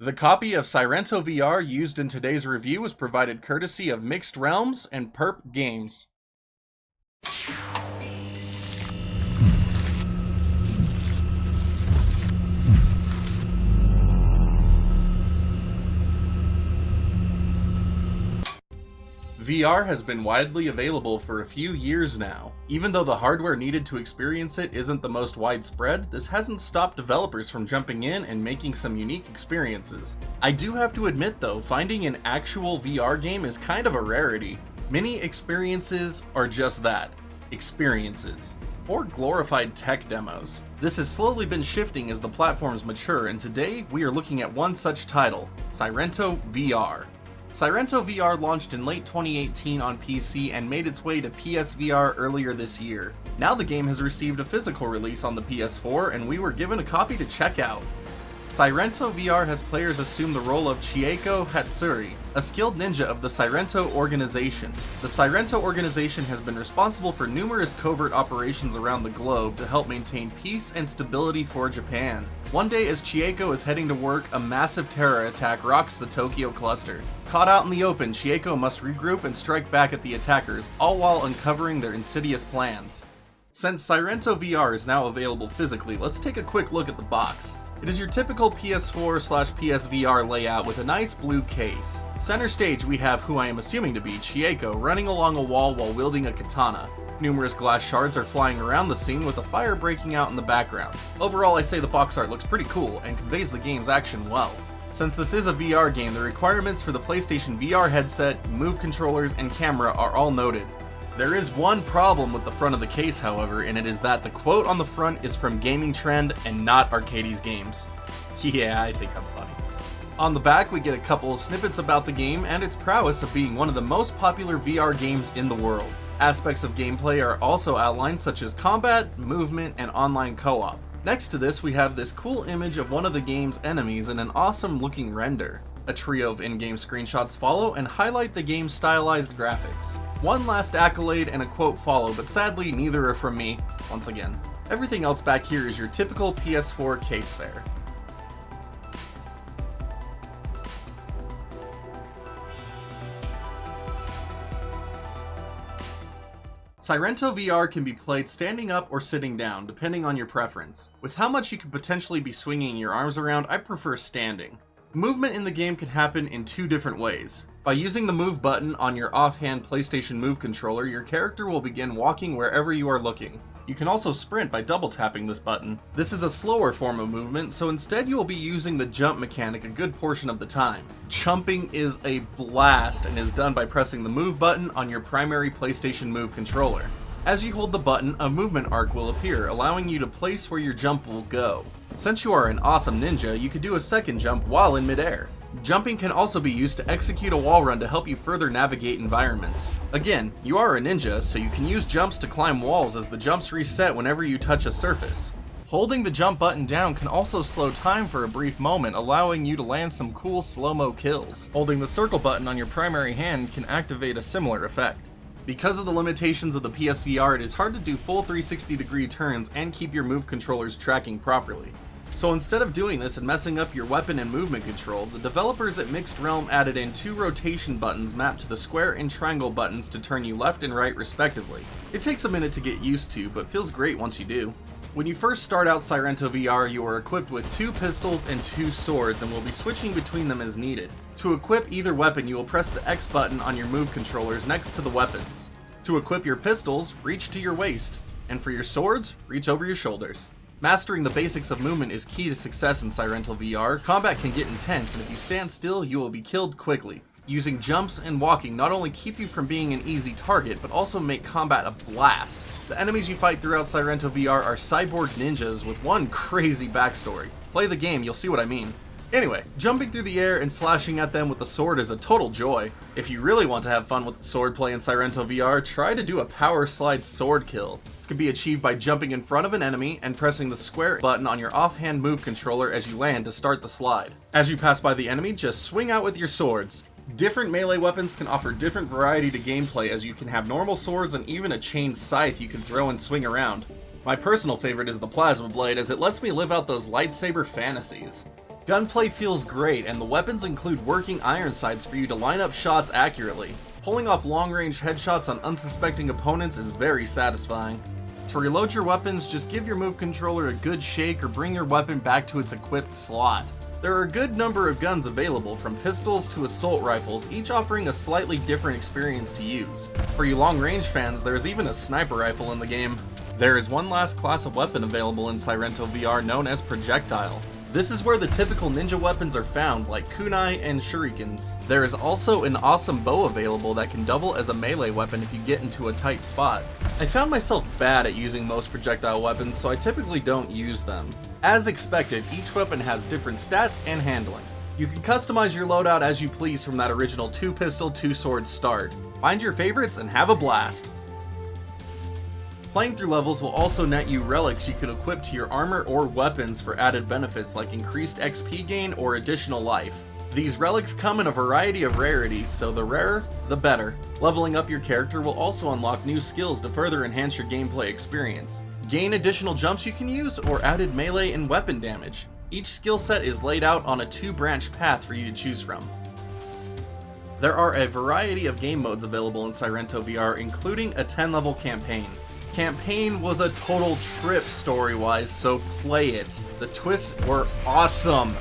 The copy of Sairento VR used in today's review was provided courtesy of Mixed Realms and Perp Games. VR has been widely available for a few years now. Even though the hardware needed to experience it isn't the most widespread, this hasn't stopped developers from jumping in and making some unique experiences. I do have to admit though, finding an actual VR game is kind of a rarity. Many experiences are just that, experiences, or glorified tech demos. This has slowly been shifting as the platforms mature, and today we are looking at one such title, Sairento VR. Sairento VR launched in late 2018 on PC and made its way to PSVR earlier this year. Now the game has received a physical release on the PS4 and we were given a copy to check out. Sairento VR has players assume the role of Chieko Hatsuri, a skilled ninja of the Sairento organization. The Sairento organization has been responsible for numerous covert operations around the globe to help maintain peace and stability for Japan. One day as Chieko is heading to work, a massive terror attack rocks the Tokyo cluster. Caught out in the open, Chieko must regroup and strike back at the attackers, all while uncovering their insidious plans. Since Sairento VR is now available physically, let's take a quick look at the box. It is your typical PS4/PSVR layout with a nice blue case. Center stage we have who I am assuming to be Chieko running along a wall while wielding a katana. Numerous glass shards are flying around the scene with a fire breaking out in the background. Overall, I say the box art looks pretty cool and conveys the game's action well. Since this is a VR game, the requirements for the PlayStation VR headset, Move controllers, and camera are all noted. There is one problem with the front of the case, however, and it is that the quote on the front is from Gaming Trend and not Archades games. Yeah, I think I'm funny. On the back, we get a couple of snippets about the game and its prowess of being one of the most popular VR games in the world. Aspects of gameplay are also outlined, such as combat, movement, and online co-op. Next to this, we have this cool image of one of the game's enemies in an awesome looking render. A trio of in-game screenshots follow and highlight the game's stylized graphics. One last accolade and a quote follow, but sadly neither are from me, once again. Everything else back here is your typical PS4 case fare. Sairento VR can be played standing up or sitting down, depending on your preference. With how much you could potentially be swinging your arms around, I prefer standing. Movement in the game can happen in two different ways. By using the move button on your offhand PlayStation Move controller, your character will begin walking wherever you are looking. You can also sprint by double tapping this button. This is a slower form of movement, so instead you will be using the jump mechanic a good portion of the time. Jumping is a blast and is done by pressing the move button on your primary PlayStation Move controller. As you hold the button, a movement arc will appear, allowing you to place where your jump will go. Since you are an awesome ninja, you could do a second jump while in midair. Jumping can also be used to execute a wall run to help you further navigate environments. Again, you are a ninja, so you can use jumps to climb walls as the jumps reset whenever you touch a surface. Holding the jump button down can also slow time for a brief moment, allowing you to land some cool slow-mo kills. Holding the circle button on your primary hand can activate a similar effect. Because of the limitations of the PSVR, it is hard to do full 360-degree turns and keep your move controllers tracking properly. So instead of doing this and messing up your weapon and movement control, the developers at Mixed Realm added in two rotation buttons mapped to the square and triangle buttons to turn you left and right respectively. It takes a minute to get used to, but feels great once you do. When you first start out Sairento VR, you are equipped with 2 pistols and 2 swords and will be switching between them as needed. To equip either weapon, you will press the X button on your move controllers next to the weapons. To equip your pistols, reach to your waist, and for your swords, reach over your shoulders. Mastering the basics of movement is key to success in Sairento VR. Combat can get intense, and if you stand still, you will be killed quickly. Using jumps and walking not only keep you from being an easy target, but also make combat a blast. The enemies you fight throughout Sairento VR are cyborg ninjas with one crazy backstory. Play the game, you'll see what I mean. Anyway, jumping through the air and slashing at them with the sword is a total joy. If you really want to have fun with the sword play in Sairento VR, try to do a power slide sword kill. This can be achieved by jumping in front of an enemy and pressing the square button on your offhand move controller as you land to start the slide. As you pass by the enemy, just swing out with your swords. Different melee weapons can offer different variety to gameplay, as you can have normal swords and even a chained scythe you can throw and swing around. My personal favorite is the plasma blade, as it lets me live out those lightsaber fantasies. Gunplay feels great, and the weapons include working iron sights for you to line up shots accurately. Pulling off long-range headshots on unsuspecting opponents is very satisfying. To reload your weapons, just give your move controller a good shake or bring your weapon back to its equipped slot. There are a good number of guns available, from pistols to assault rifles, each offering a slightly different experience to use. For you long-range fans, there is even a sniper rifle in the game. There is one last class of weapon available in Sairento VR known as projectile. This is where the typical ninja weapons are found, like kunai and shurikens. There is also an awesome bow available that can double as a melee weapon if you get into a tight spot. I found myself bad at using most projectile weapons, so I typically don't use them. As expected, each weapon has different stats and handling. You can customize your loadout as you please from that original 2-pistol, 2-sword start. Find your favorites and have a blast! Playing through levels will also net you relics you can equip to your armor or weapons for added benefits like increased XP gain or additional life. These relics come in a variety of rarities, so the rarer, the better. Leveling up your character will also unlock new skills to further enhance your gameplay experience. Gain additional jumps you can use, or added melee and weapon damage. Each skill set is laid out on a 2-branch path for you to choose from. There are a variety of game modes available in Sairento VR, including a 10-level campaign. Campaign was a total trip story-wise, so play it. The twists were awesome!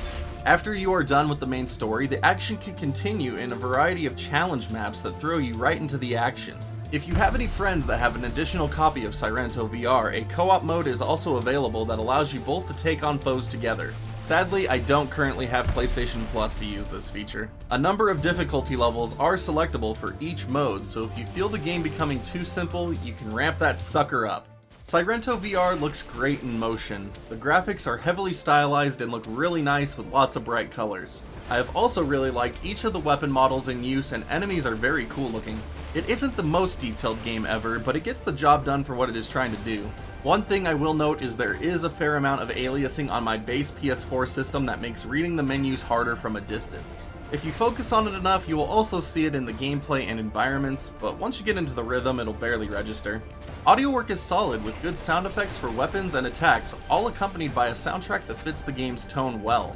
After you are done with the main story, the action can continue in a variety of challenge maps that throw you right into the action. If you have any friends that have an additional copy of Sairento VR, a co-op mode is also available that allows you both to take on foes together. Sadly, I don't currently have PlayStation Plus to use this feature. A number of difficulty levels are selectable for each mode, so if you feel the game becoming too simple, you can ramp that sucker up. Sairento VR looks great in motion. The graphics are heavily stylized and look really nice with lots of bright colors. I have also really liked each of the weapon models in use, and enemies are very cool looking. It isn't the most detailed game ever, but it gets the job done for what it is trying to do. One thing I will note is there is a fair amount of aliasing on my base PS4 system that makes reading the menus harder from a distance. If you focus on it enough, you will also see it in the gameplay and environments, but once you get into the rhythm, it'll barely register. Audio work is solid with good sound effects for weapons and attacks, all accompanied by a soundtrack that fits the game's tone well.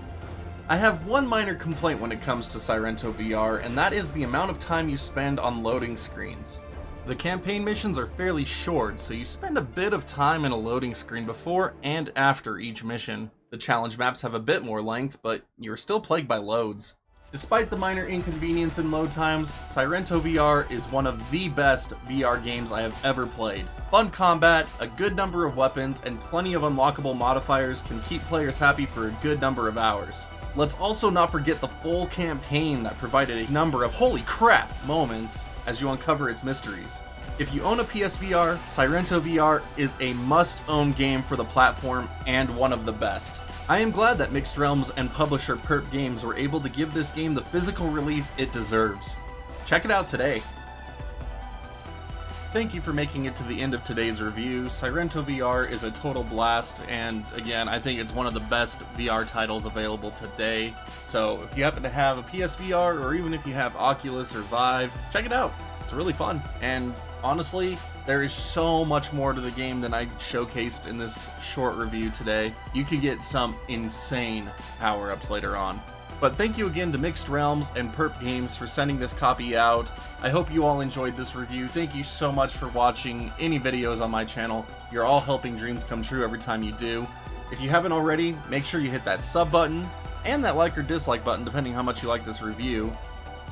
I have one minor complaint when it comes to Sairento VR, and that is the amount of time you spend on loading screens. The campaign missions are fairly short, so you spend a bit of time in a loading screen before and after each mission. The challenge maps have a bit more length, but you're still plagued by loads. Despite the minor inconvenience in load times, Sairento VR is one of the best VR games I have ever played. Fun combat, a good number of weapons, and plenty of unlockable modifiers can keep players happy for a good number of hours. Let's also not forget the full campaign that provided a number of holy crap moments as you uncover its mysteries. If you own a PSVR, Sairento VR is a must-own game for the platform and one of the best. I am glad that Mixed Realms and publisher Perp Games were able to give this game the physical release it deserves. Check it out today. Thank you for making it to the end of today's review. Sairento VR is a total blast, and again, I think it's one of the best VR titles available today. So if you happen to have a PSVR, or even if you have Oculus or Vive, check it out. It's really fun, and honestly, there is so much more to the game than I showcased in this short review today. You could get some insane power-ups later on. But thank you again to Mixed Realms and Perp Games for sending this copy out. I hope you all enjoyed this review. Thank you so much for watching any videos on my channel. You're all helping dreams come true every time you do. If you haven't already, make sure you hit that sub button and that like or dislike button depending how much you like this review.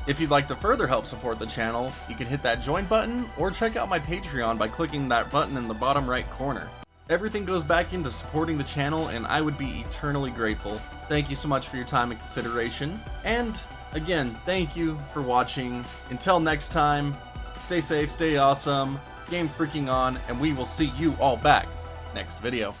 If you'd like to further help support the channel, you can hit that join button or check out my Patreon by clicking that button in the bottom right corner. Everything goes back into supporting the channel, and I would be eternally grateful. Thank you so much for your time and consideration. And again, thank you for watching. Until next time, stay safe, stay awesome, game freaking on, and we will see you all back next video.